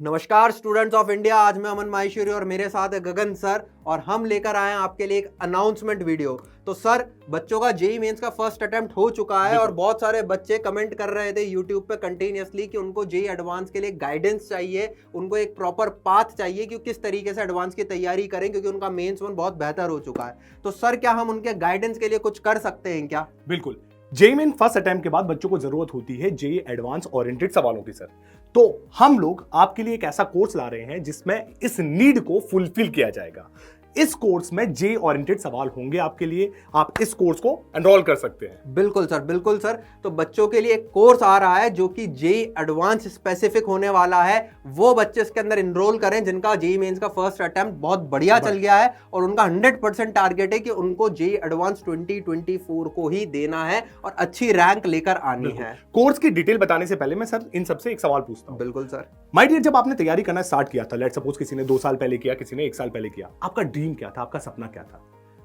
नमस्कार students of India. आज मैं अमन माहेश्वरी और मेरे साथ है गगन सर और हम लेकर आए हैं आपके लिए एक अनाउंसमेंट वीडियो। तो सर, बच्चों का जेईई मेंस का फर्स्ट अटेम्प्ट हो चुका है और बहुत सारे बच्चे कमेंट कर रहे थे यूट्यूब पे कंटिन्यूअसली कि उनको जेईई एडवांस के लिए गाइडेंस चाहिए, उनको एक प्रॉपर पाथ चाहिए कि किस तरीके से एडवांस की तैयारी करें, क्योंकि उनका मेंस वन बहुत बेहतर हो चुका है। तो सर, क्या हम उनके गाइडेंस के लिए कुछ कर सकते हैं क्या? बिल्कुल। जेईई मेन फर्स्ट अटेम्प्ट के बाद बच्चों को जरूरत होती है जेईई एडवांस ओरिएंटेड सवालों की। सर, तो हम लोग आपके लिए एक ऐसा कोर्स ला रहे हैं जिसमें इस नीड को फुलफिल किया जाएगा। इस कोर्स में जेईई ओरिएंटेड सवाल होंगे आपके लिए। आप इस कोर्स को एनरोल कर सकते हैं। बिल्कुल सर, बिल्कुल सर। तो बच्चों के लिए एक कोर्स आ रहा है जो कि जेईई एडवांस स्पेसिफिक होने वाला है। वो बच्चे इसके अंदर इनरोल करें जिनका जेईई मेंस का फर्स्ट अटेम्प्ट बहुत बढ़िया चल गया है और उनका 100% टारगेट है कि उनको जेईई एडवांस 2024 को ही देना है और अच्छी रैंक लेकर आनी है। कोर्स की डिटेल बताने से पहले मैं सर इन सबसे एक सवाल पूछता हूं। बिल्कुल सर। माय डियर, जब आपने तैयारी करना स्टार्ट किया था, लेट्स सपोज किसी ने 2 साल पहले किया, किसी ने 1 साल पहले किया, आपका ड्रीम क्या था? आपका सपना क्या था?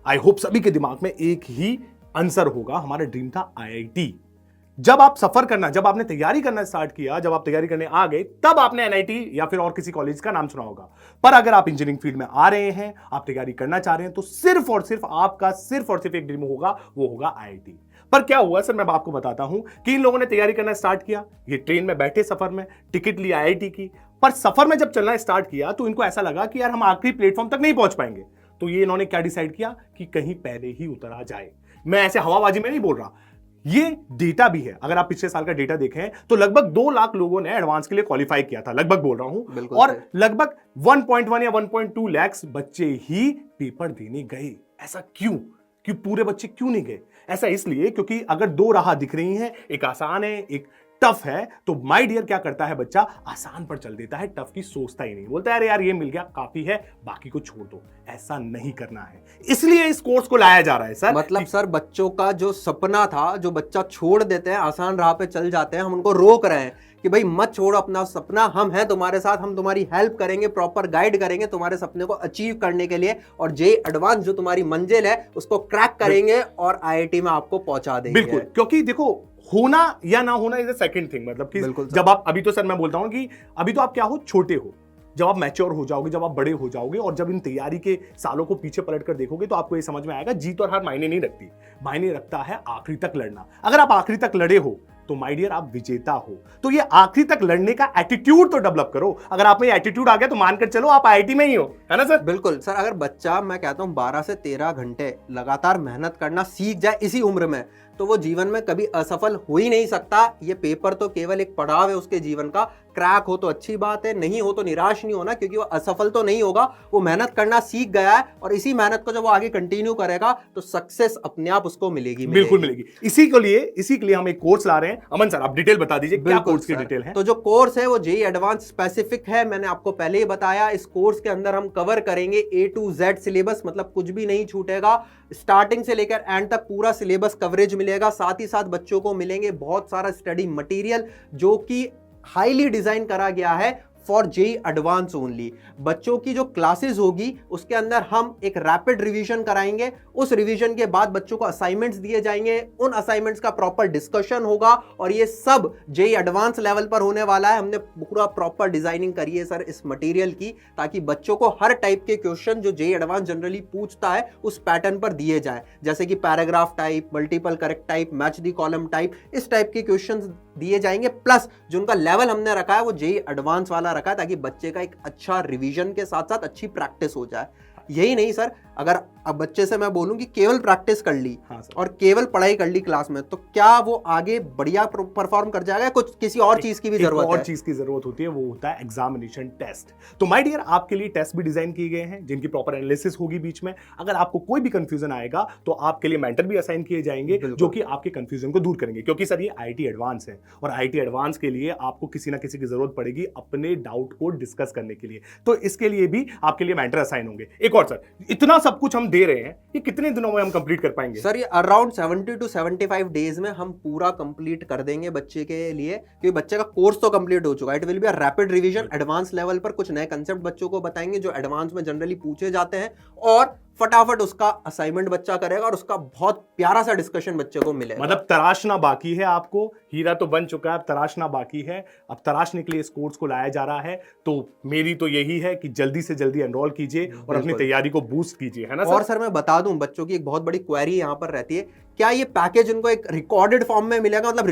आई होप सभी के दिमाग में एक ही आंसर होगा, हमारा ड्रीम था आईआईटी। जब आप सफर करना, जब आपने तैयारी करना स्टार्ट किया, जब आप तैयारी करने आ गए, तब आपने एनआईटी या फिर और किसी कॉलेज का नाम सुना होगा। पर अगर आप इंजीनियरिंग फील्ड में आ रहे हैं, आप तैयारी करना चाह रहे हैं, तो सिर्फ और सिर्फ आपका सिर्फ और सिर्फ एक ड्रीम होगा, वो होगा आईआईटी। पर क्या हुआ सर, मैं आपको बताता हूं कि इन लोगों ने तैयारी करना स्टार्ट किया, ये ट्रेन में बैठे, सफर में टिकट लिया आईआईटी की, पर सफर में जब चलना स्टार्ट किया तो इनको ऐसा लगा कि यार हम आखिरी प्लेटफॉर्म तक नहीं पहुंच पाएंगे। तो ये इन्होंने क्या डिसाइड किया कि कहीं पहले ही उतरा जाए। मैं ऐसे हवाबाजी में नहीं बोल रहा, ये डेटा भी है। अगर आप पिछले साल का डेटा देखें तो लगभग 2 लाख लोगों ने एडवांस के लिए क्वालिफाई किया था, लगभग बोल रहा हूं, और लगभग 1.1 या 1.2 लाख बच्चे ही पेपर देने गए। ऐसा क्यों? कि पूरे बच्चे क्यों नहीं गए? ऐसा इसलिए क्योंकि अगर 2 राह दिख रही हैं, एक आसान है, एक टफ है, तो माय डियर क्या करता है बच्चा? आसान पर चल देता है, टफ की सोचता ही नहीं, बोलता है अरे यार ये मिल गया काफी है, बाकी को छोड़ दो। ऐसा नहीं करना है, इसलिए इस कोर्स को लाया जा रहा है सर। मतलब सर, बच्चों का जो सपना था, जो बच्चा छोड़ देते हैं, आसान राह पे चल जाते हैं, हम उनको रोक रहे हैं कि भाई मत छोड़ो अपना सपना, हम हैं तुम्हारे साथ, हम तुम्हारी हेल्प करेंगे, प्रॉपर गाइड करेंगे तुम्हारे सपने को अचीव करने के लिए, और जेईई एडवांस जो तुम्हारी मंजिल है उसको क्रैक करेंगे और आईआईटी में आपको पहुंचा देंगे। बिल्कुल, क्योंकि देखो, होना या ना होना इज अ सेकंड थिंग। मतलब कि जब आप अभी तो सर मैं बोलता हूं कि अभी तो आप क्या हो, छोटे हो। जब आप मैच्योर हो जाओगे, जब आप बड़े हो जाओगे और जब इन तैयारी के सालों को पीछे पलट कर देखोगे, तो आपको ये समझ में आएगा जीत और हार मायने नहीं रखती, मायने रखता है आखिरी तक लड़ना। अगर आप आखिरी तक लड़े हो तो माय डियर आप विजेता हो। तो ये आखिरी तक लड़ने का एटीट्यूड तो डेवलप करो। अगर आप में एटीट्यूड आ गया तो मानकर चलो आप आईआईटी में ही हो, है ना सर? बिल्कुल सर। अगर बच्चा, मैं कहता हूं 12 से 13 घंटे लगातार मेहनत करना सीख जाए इसी उम्र में, तो वो जीवन में कभी असफल हो ही नहीं सकता। ये पेपर तो केवल एक पड़ाव है उसके जीवन का। क्रैक हो तो अच्छी बात है, नहीं हो तो निराश नहीं होना, क्योंकि वो असफल तो नहीं होगा, वो मेहनत करना सीख गया है और इसी मेहनत को जब वो आगे कंटिन्यू करेगा तो सक्सेस अपने आप उसको मिलेगी। बिल्कुल मिलेगी। इसी के लिए हम एक कोर्स ला रहे हैं। अमन सर, आप डिटेल बता दीजिए, क्या कोर्स की डिटेल है? तो जो कोर्स है वो जेईई एडवांस स्पेसिफिक है, मैंने आपको पहले ही बताया। इस कोर्स के अंदर हम कवर करेंगे A to Z सिलेबस, मतलब कुछ भी नहीं छूटेगा। स्टार्टिंग से लेकर एंड तक पूरा सिलेबस कवरेज मिलेगा। साथ ही साथ बच्चों को मिलेंगे बहुत सारा स्टडी मटेरियल जो कि हाईली डिजाइन करा गया है फॉर जेईई एडवांस ओनली। बच्चों की जो क्लासेस होगी उसके अंदर हम एक रैपिड रिवीजन कराएंगे। उस रिवीजन के बाद बच्चों को असाइनमेंट्स दिए जाएंगे, उन असाइनमेंट्स का प्रॉपर डिस्कशन होगा और ये सब जेईई एडवांस लेवल पर होने वाला है। हमने पूरा प्रॉपर डिजाइनिंग करी है सर इस मटेरियल की, ताकि बच्चों को हर टाइप के क्वेश्चन जो जेईई एडवांस जनरली पूछता है उस पैटर्न पर दिए जाए, जैसे कि paragraph type, multiple correct type, match the column type, इस टाइप के क्वेश्चन दिए जाएंगे। प्लस जो उनका लेवल हमने रखा है वो जेईई एडवांस वाला रखा है, ताकि बच्चे का एक अच्छा रिवीजन के साथ साथ अच्छी प्रैक्टिस हो जाए। यही नहीं सर, अगर अब बच्चे से मैं बोलूं कि केवल प्रैक्टिस कर ली और केवल पढ़ाई कर ली क्लास में, तो क्या वो आगे बढ़िया परफॉर्म कर जाएगा? कुछ किसी और चीज की भी जरूरत है। चीज की जरूरत होती है, वो होता है एग्जामिनेशन टेस्ट। तो माय डियर, आपके लिए टेस्ट भी डिजाइन किए गए हैं जिनकी प्रॉपर एनालिसिस होगी बीच में। अगर आपको कोई भी कंफ्यूजन आएगा तो आपके लिए मेंटर भी असाइन किए जाएंगे जो कि आपके कंफ्यूजन को दूर करेंगे, क्योंकि सर ये आईआईटी एडवांस है और आईआईटी एडवांस के लिए आपको किसी ना किसी की जरूरत पड़ेगी अपने डाउट को डिस्कस करने के लिए। तो इसके लिए भी आपके लिए मेंटर असाइन होंगे। एक और सर, इतना सब कुछ हम दे रहे हैं, ये कितने दिनों में हम कंप्लीट कर पाएंगे? सर ये अराउंड 70 to 75 डेज में हम पूरा कंप्लीट कर देंगे बच्चे के लिए, क्योंकि बच्चे का कोर्स तो कंप्लीट हो चुका है। It will be a rapid revision. Advance level पर कुछ नए कंसेप्ट बच्चों को बताएंगे जो एडवांस में जनरली पूछे जाते हैं, और फटाफट उसका असाइनमेंट बच्चा करेगा और उसका बहुत प्यारा सा डिस्कशन बच्चे को मिलेगा। मतलब तराशना बाकी है, आपको हीरा तो बन चुका है, अब तराशना बाकी है। अब तराशने के लिए इस कोर्स को लाया जा रहा है, तो मेरी तो यही है कि जल्दी से जल्दी एनरोल कीजिए और अपनी तैयारी को बूस्ट कीजिए, है ना सर? और सर मैं बता दूं, बच्चों की एक बहुत बड़ी क्वेरी यहाँ पर रहती है, क्या ये पैकेज इनको एक रिकॉर्डेड फॉर्म में मिलेगा, मतलब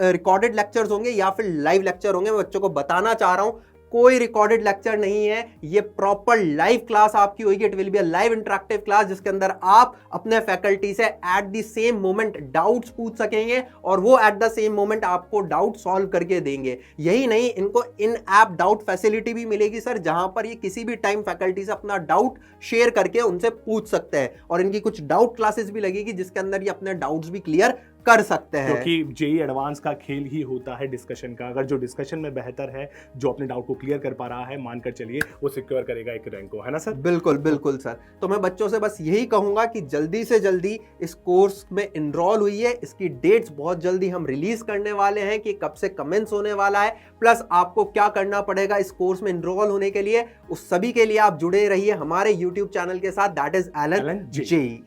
रिकॉर्डेड लेक्चर्स होंगे या फिर लाइव लेक्चर होंगे? मैं बच्चों को बताना चाह रहा हूं, कोई रिकॉर्डेड लेक्चर नहीं है, ये प्रॉपर लाइव क्लास आपकी होगी। It will be a live interactive class जिसके अंदर आप अपने फैकल्टी से at the same moment doubts पूछ सकेंगे और वो एट द सेम मोमेंट आपको डाउट सॉल्व करके देंगे। यही नहीं, इनको इन ऐप डाउट फैसिलिटी भी मिलेगी सर, जहां पर ये किसी भी टाइम फैकल्टी से अपना डाउट शेयर करके उनसे पूछ सकते हैं। और इनकी कुछ डाउट क्लासेस भी लगेगी जिसके अंदर ये अपने डाउट्स भी क्लियर कर सकते हैं, क्योंकि जेईई एडवांस का खेल ही होता है डिस्कशन का। अगर जो डिस्कशन में बेहतर है, जो अपने डाउट को क्लियर कर पा रहा है, मानकर चलिए वो सिक्योर करेगा एक रैंक को, है ना सर? बिल्कुल बिल्कुल सर। तो मैं बच्चों से बस यही कहूंगा कि जल्दी से जल्दी इस कोर्स में इनरोल हुई है। इसकी डेट्स बहुत जल्दी हम रिलीज करने वाले हैं कि कब से कमेंस होने वाला है, प्लस आपको क्या करना पड़ेगा इस कोर्स में इनरोल होने के लिए। उस सभी के लिए आप जुड़े रहिए हमारे यूट्यूब चैनल के साथ, दैट इज एलन जेईई।